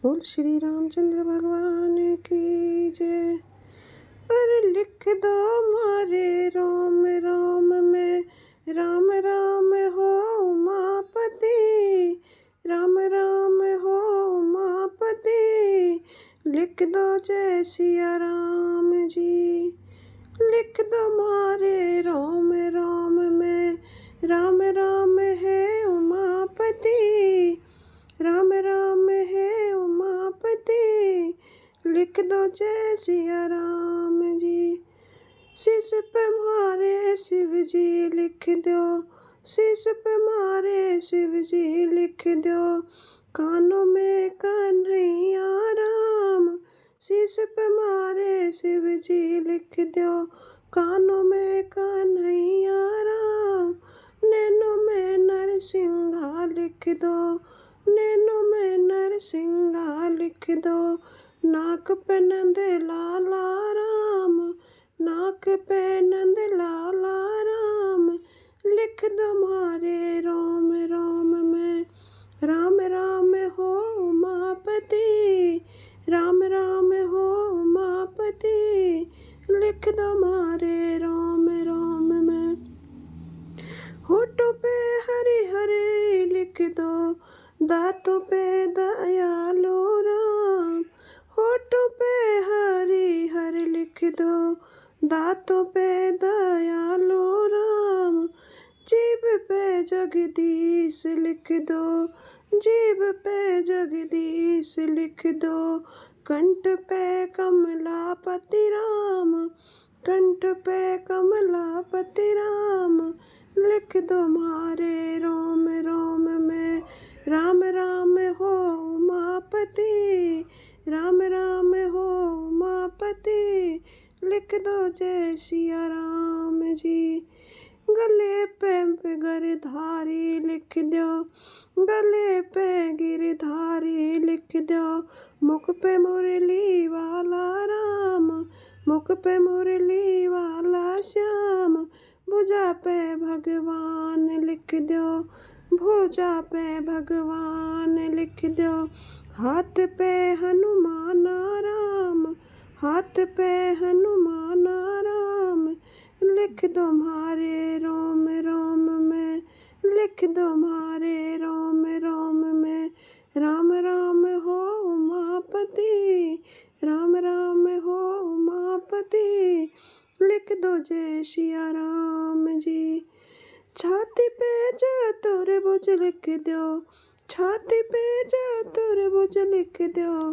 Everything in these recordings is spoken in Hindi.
बोल श्री रामचंद्र भगवान की जय। अरे लिख दो मारे राम राम में, राम राम हो उमापति, राम राम हो उमापति। लिख दो जय सिया राम जी। लिख दो मारे राम राम में, राम राम है उमापति, राम राम है उमापति। लिख दो जय सिया राम जी। शीश पे मारे शिव जी लिख दो, शीश पे मारे शिव जी लिख दो। कानों में कन्हैया राम, शीश पे मारे शिव जी लिख दो। कानों में कन्हैया राम, नैनों में नरसिंहा लिख दो, नैनों में नरसिंहा लिख दो। नाक पे नंद लाला राम, नाक पे नंद लाला राम। लिख दो मारे राम राम में, राम राम हो उमापति, राम राम हो उमापति। लिख दो मारे राम राम में। होठों पे हरे हरे लिख दो, दांतों पे दयालु राम। होठों पे हरी हर लिख दो, दांतों पे दयालु राम। जीभ पे जगदीश लिख दो, जीभ पे जगदीश लिख दो। कंठ पे कमलापति राम, कंठ पे कमलापति राम। लिख दो मारे राम राम में, राम राम हो उमापति, राम राम हो उमापति। लिख दो जय सिया राम जी। गले पे गिरधारी लिख दो, गले पे गिरधारी लिख दो। मुख पे मुरली वाला राम, मुख पे मुरली वाला श्याम। भुजा पे भगवान लिख दो, भुजा पे भगवान लिख दो। हाथ पे हनुमान राम, हाथ पे हनुमान राम। लिख दो मारे राम राम में, लिख दो मारे राम राम में। राम राम हो उमापति, राम राम हो उमापति। लिख दो जय सिया राम जी। छाती पे चतुर्भुज लिख दो, छाती पे चतुर्भुज लिख दो।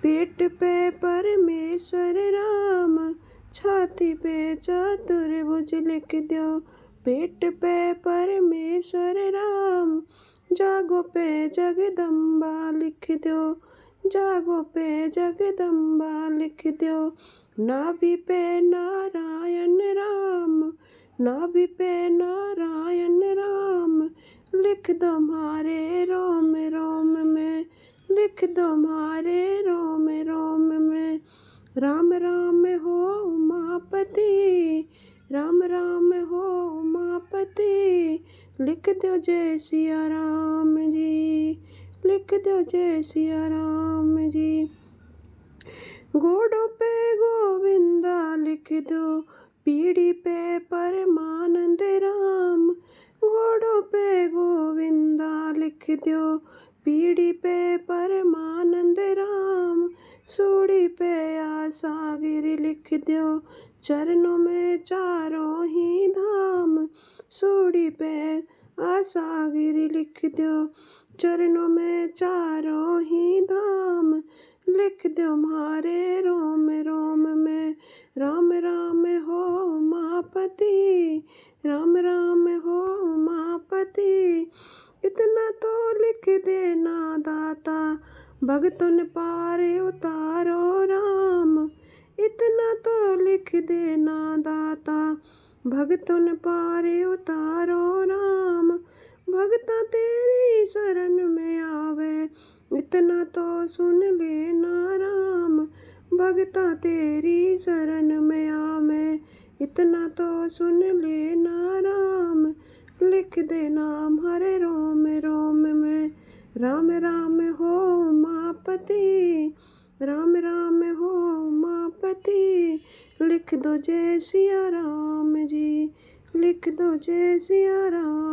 पेट पे परमेश्वर राम, छाती पे चतुर्भुज लिख दो। पेट पे परमेश्वर राम। जागो पे जगदम्बा लिख दो, जागो पे जगदम्बा लिख दो। नाभि पे नारायण राम, नाभि पे नारायण राम। लिख दो मारे राम राम में, लिख दो मारे राम राम में। राम राम हो उमापति, राम राम हो उमापति। लिख दो जय सिया राम जी, लिख दो जय सिया राम जी। घोड़ों पे गोविंदा लिख दो, पीढ़ी पे परमानंद राम। घोड़ों पे गोविंदा लिख दो, पीढ़ी पे परमानंद राम। सूढ़ी पे आसागिर लिख दो, चरणों में चारों ही धाम। सूढ़ी पे आसागिर लिख दो, चरणों में चारों ही धाम। लिख दो मारे राम राम में, राम राम हो उमापति, राम राम हो उमापति। इतना तो लिख देना दाता, भगतन पार उतारो राम। इतना तो लिख देना दाता, भगतन पार उतारो राम। भगता तेरी शरण में आवे, इतना तो सुन लेना राम। भगता तेरी शरण में आवे, इतना तो सुन लेना राम। लिख दे नाम हरे राम राम में, राम राम हो उमा उमापति, राम राम हो उमापति। लिख दो जय सिया राम जी, लिख दो जय सिया राम।